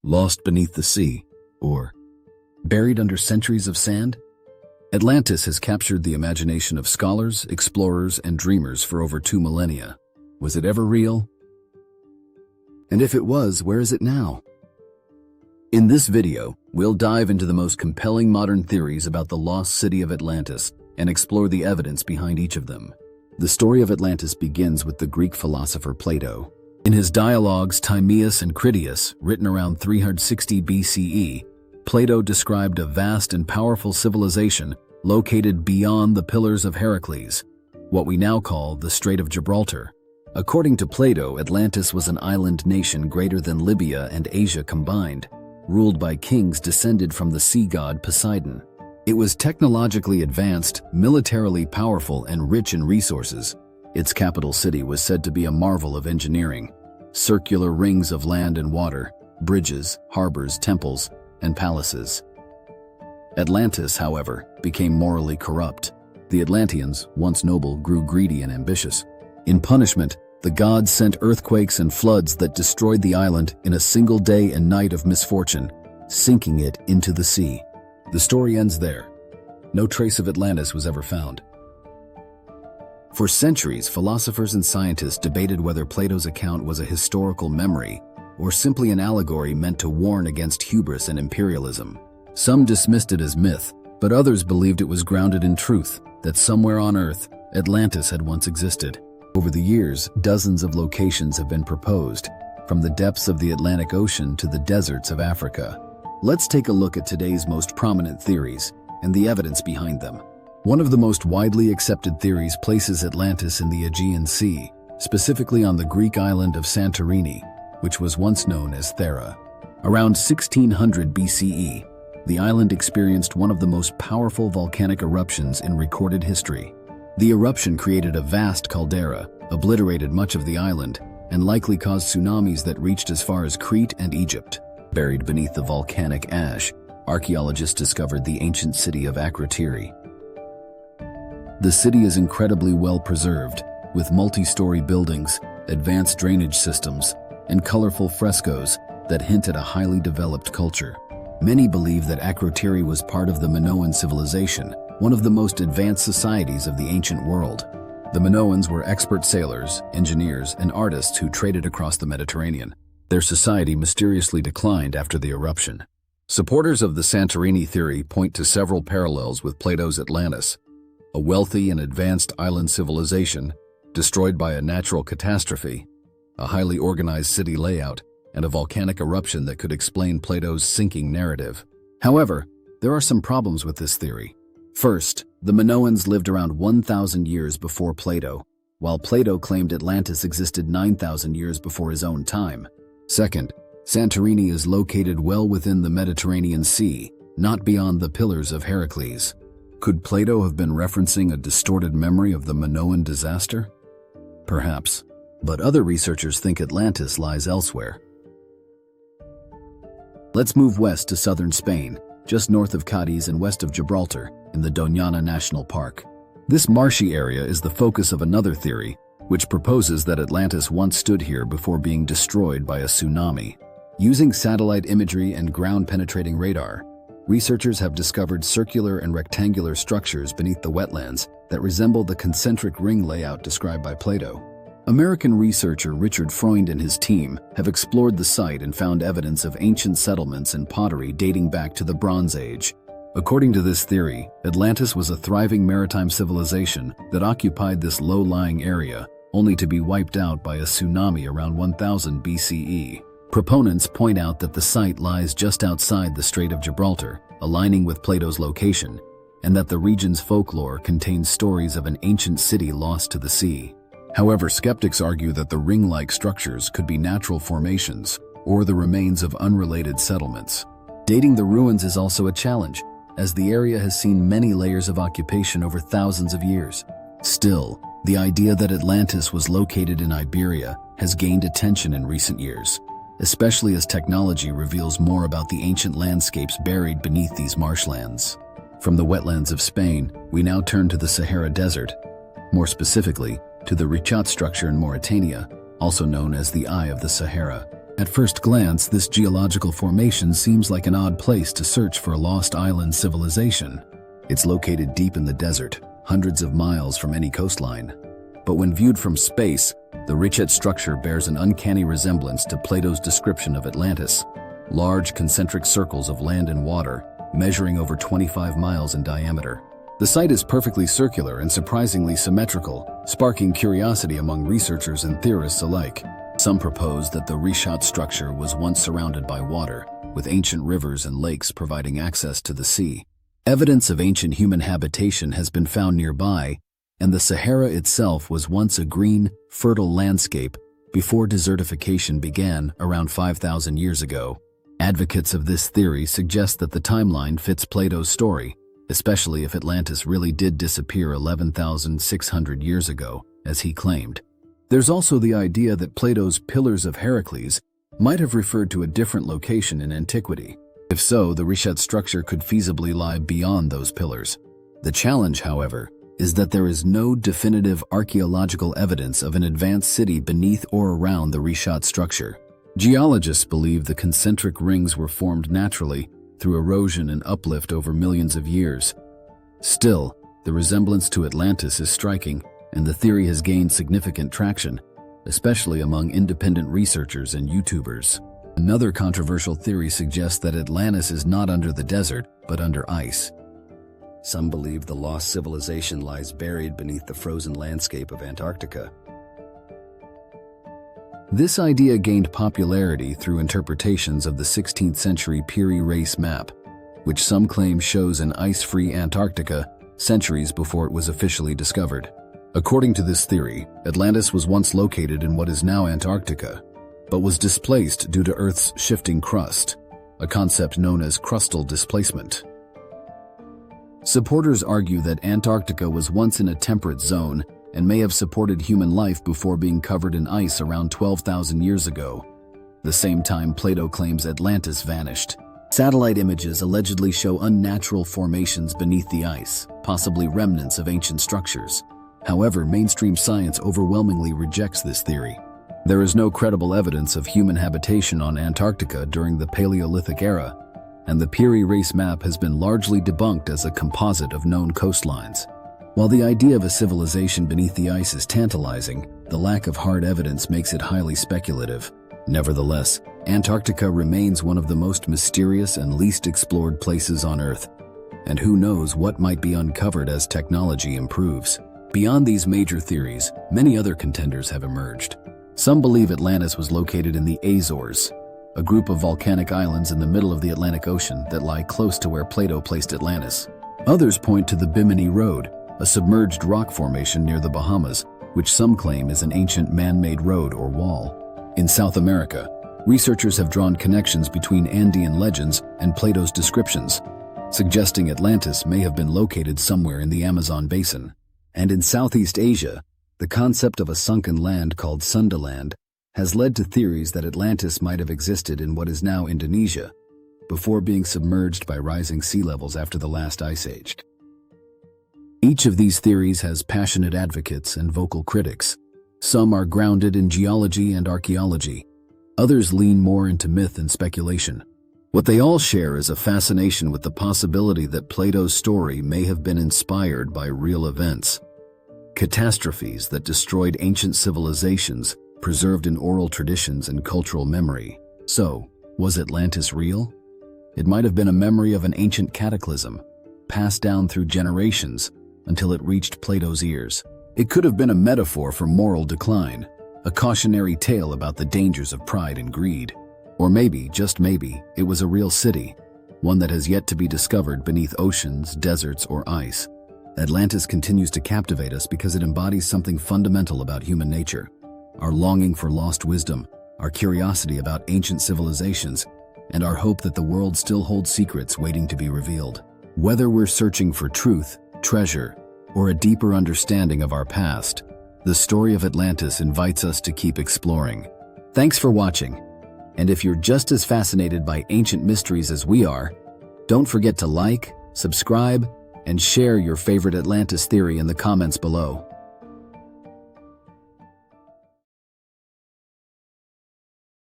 lost beneath the sea, or buried under centuries of sand? Atlantis has captured the imagination of scholars, explorers, and dreamers for over 2 millennia. Was it ever real? And if it was, where is it now? In this video, we'll dive into the most compelling modern theories about the lost city of Atlantis and explore the evidence behind each of them. The story of Atlantis begins with the Greek philosopher Plato. In his dialogues Timaeus and Critias, written around 360 BCE, Plato described a vast and powerful civilization located beyond the Pillars of Heracles, what we now call the Strait of Gibraltar. According to Plato, Atlantis was an island nation greater than Libya and Asia combined, ruled by kings descended from the sea god Poseidon. It was technologically advanced, militarily powerful, and rich in resources. Its capital city was said to be a marvel of engineering. Circular rings of land and water, bridges, harbors, temples, and palaces. Atlantis, however, became morally corrupt. The Atlanteans, once noble, grew greedy and ambitious. In punishment, the gods sent earthquakes and floods that destroyed the island in a single day and night of misfortune, sinking it into the sea. The story ends there. No trace of Atlantis was ever found. For centuries, philosophers and scientists debated whether Plato's account was a historical memory or simply an allegory meant to warn against hubris and imperialism. Some dismissed it as myth, but others believed it was grounded in truth, that somewhere on Earth, Atlantis had once existed. Over the years, dozens of locations have been proposed, from the depths of the Atlantic Ocean to the deserts of Africa. Let's take a look at today's most prominent theories and the evidence behind them. One of the most widely accepted theories places Atlantis in the Aegean Sea, specifically on the Greek island of Santorini, which was once known as Thera. Around 1600 BCE, the island experienced one of the most powerful volcanic eruptions in recorded history. The eruption created a vast caldera, obliterated much of the island, and likely caused tsunamis that reached as far as Crete and Egypt. Buried beneath the volcanic ash, archaeologists discovered the ancient city of Akrotiri. The city is incredibly well preserved, with multi-story buildings, advanced drainage systems, and colorful frescoes that hint at a highly developed culture. Many believe that Akrotiri was part of the Minoan civilization, one of the most advanced societies of the ancient world. The Minoans were expert sailors, engineers, and artists who traded across the Mediterranean. Their society mysteriously declined after the eruption. Supporters of the Santorini theory point to several parallels with Plato's Atlantis, a wealthy and advanced island civilization destroyed by a natural catastrophe, a highly organized city layout, and a volcanic eruption that could explain Plato's sinking narrative. However, there are some problems with this theory. First, the Minoans lived around 1,000 years before Plato, while Plato claimed Atlantis existed 9,000 years before his own time. Second, Santorini is located well within the Mediterranean Sea, not beyond the Pillars of Heracles. Could Plato have been referencing a distorted memory of the Minoan disaster? Perhaps, but other researchers think Atlantis lies elsewhere. Let's move west to southern Spain, just north of Cadiz and west of Gibraltar, in the Doñana National Park. This marshy area is the focus of another theory, which proposes that Atlantis once stood here before being destroyed by a tsunami. Using satellite imagery and ground-penetrating radar, researchers have discovered circular and rectangular structures beneath the wetlands that resemble the concentric ring layout described by Plato. American researcher Richard Freund and his team have explored the site and found evidence of ancient settlements and pottery dating back to the Bronze Age. According to this theory, Atlantis was a thriving maritime civilization that occupied this low-lying area, only to be wiped out by a tsunami around 1000 BCE. Proponents point out that the site lies just outside the Strait of Gibraltar, aligning with Plato's location, and that the region's folklore contains stories of an ancient city lost to the sea. However, skeptics argue that the ring-like structures could be natural formations or the remains of unrelated settlements. Dating the ruins is also a challenge, as the area has seen many layers of occupation over thousands of years. Still, the idea that Atlantis was located in Iberia has gained attention in recent years, especially as technology reveals more about the ancient landscapes buried beneath these marshlands. From the wetlands of Spain, we now turn to the Sahara Desert, more specifically, to the Richat structure in Mauritania, also known as the Eye of the Sahara. At first glance, this geological formation seems like an odd place to search for a lost island civilization. It's located deep in the desert, hundreds of miles from any coastline. But when viewed from space, the Richet structure bears an uncanny resemblance to Plato's description of Atlantis. Large concentric circles of land and water, measuring over 25 miles in diameter. The site is perfectly circular and surprisingly symmetrical, sparking curiosity among researchers and theorists alike. Some propose that the Richet structure was once surrounded by water, with ancient rivers and lakes providing access to the sea. Evidence of ancient human habitation has been found nearby, and the Sahara itself was once a green, fertile landscape before desertification began around 5,000 years ago. Advocates of this theory suggest that the timeline fits Plato's story, especially if Atlantis really did disappear 11,600 years ago, as he claimed. There's also the idea that Plato's Pillars of Heracles might have referred to a different location in antiquity. If so, the Richet structure could feasibly lie beyond those pillars. The challenge, however, is that there is no definitive archaeological evidence of an advanced city beneath or around the Richet structure. Geologists believe the concentric rings were formed naturally through erosion and uplift over millions of years. Still, the resemblance to Atlantis is striking, and the theory has gained significant traction, especially among independent researchers and YouTubers. Another controversial theory suggests that Atlantis is not under the desert, but under ice. Some believe the lost civilization lies buried beneath the frozen landscape of Antarctica. This idea gained popularity through interpretations of the 16th century Piri Reis map, which some claim shows an ice-free Antarctica centuries before it was officially discovered. According to this theory, Atlantis was once located in what is now Antarctica, but was displaced due to Earth's shifting crust, a concept known as crustal displacement. Supporters argue that Antarctica was once in a temperate zone and may have supported human life before being covered in ice around 12,000 years ago, the same time Plato claims Atlantis vanished. Satellite images allegedly show unnatural formations beneath the ice, possibly remnants of ancient structures. However, mainstream science overwhelmingly rejects this theory. There is no credible evidence of human habitation on Antarctica during the Paleolithic era, and the Piri Reis map has been largely debunked as a composite of known coastlines. While the idea of a civilization beneath the ice is tantalizing, the lack of hard evidence makes it highly speculative. Nevertheless, Antarctica remains one of the most mysterious and least explored places on Earth, and who knows what might be uncovered as technology improves. Beyond these major theories, many other contenders have emerged. Some believe Atlantis was located in the Azores, a group of volcanic islands in the middle of the Atlantic Ocean that lie close to where Plato placed Atlantis. Others point to the Bimini Road, a submerged rock formation near the Bahamas, which some claim is an ancient man-made road or wall. In South America, researchers have drawn connections between Andean legends and Plato's descriptions, suggesting Atlantis may have been located somewhere in the Amazon basin. And in Southeast Asia, the concept of a sunken land called Sundaland has led to theories that Atlantis might have existed in what is now Indonesia, before being submerged by rising sea levels after the last ice age. Each of these theories has passionate advocates and vocal critics. Some are grounded in geology and archaeology. Others lean more into myth and speculation. What they all share is a fascination with the possibility that Plato's story may have been inspired by real events. Catastrophes that destroyed ancient civilizations, preserved in oral traditions and cultural memory. So, was Atlantis real? It might have been a memory of an ancient cataclysm, passed down through generations until it reached Plato's ears. It could have been a metaphor for moral decline, a cautionary tale about the dangers of pride and greed. Or maybe, just maybe, it was a real city, one that has yet to be discovered beneath oceans, deserts, or ice. Atlantis continues to captivate us because it embodies something fundamental about human nature. Our longing for lost wisdom, our curiosity about ancient civilizations, and our hope that the world still holds secrets waiting to be revealed. Whether we're searching for truth, treasure, or a deeper understanding of our past, the story of Atlantis invites us to keep exploring. Thanks for watching. And if you're just as fascinated by ancient mysteries as we are, don't forget to like, subscribe, and share your favorite Atlantis theory in the comments below.